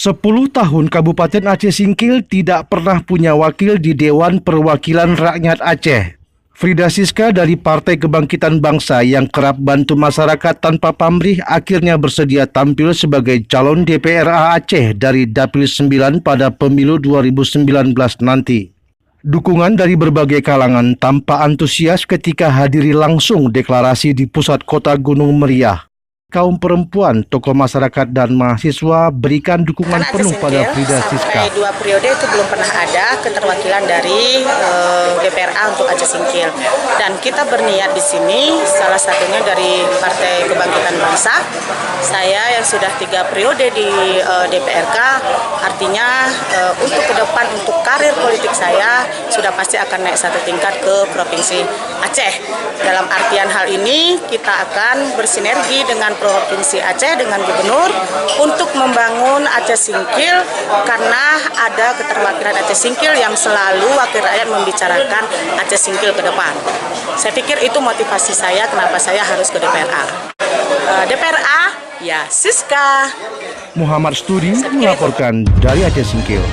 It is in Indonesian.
10 tahun Kabupaten Aceh Singkil tidak pernah punya wakil di Dewan Perwakilan Rakyat Aceh. Frida Siska dari Partai Kebangkitan Bangsa yang kerap bantu masyarakat tanpa pamrih akhirnya bersedia tampil sebagai calon DPRA Aceh dari Dapil 9 pada pemilu 2019 nanti. Dukungan dari berbagai kalangan tampak antusias ketika hadiri langsung deklarasi di pusat kota Gunung Meriah. Kaum perempuan, tokoh masyarakat dan mahasiswa berikan dukungan penuh pada Frida Siska. Sampai 2 periode itu belum pernah ada keterwakilan dari DPRA untuk Aceh Singkil. Dan kita berniat di sini, salah satunya dari Partai Kebangkitan Bangsa. Saya yang sudah 3 periode di DPRK, artinya untuk ke depan, untuk karir politik saya, sudah pasti akan naik 1 tingkat ke Provinsi Aceh. Dalam artian hal ini, kita akan bersinergi dengan Provinsi Aceh, dengan Gubernur, untuk membangun Aceh Singkil, karena ada keterwakilan Aceh Singkil yang selalu wakil rakyat membicarakan Aceh Singkil ke depan. Saya pikir itu motivasi saya kenapa saya harus ke DPRA. DPRA, ya Siska. Muhammad Studi melaporkan dari Aceh Singkil.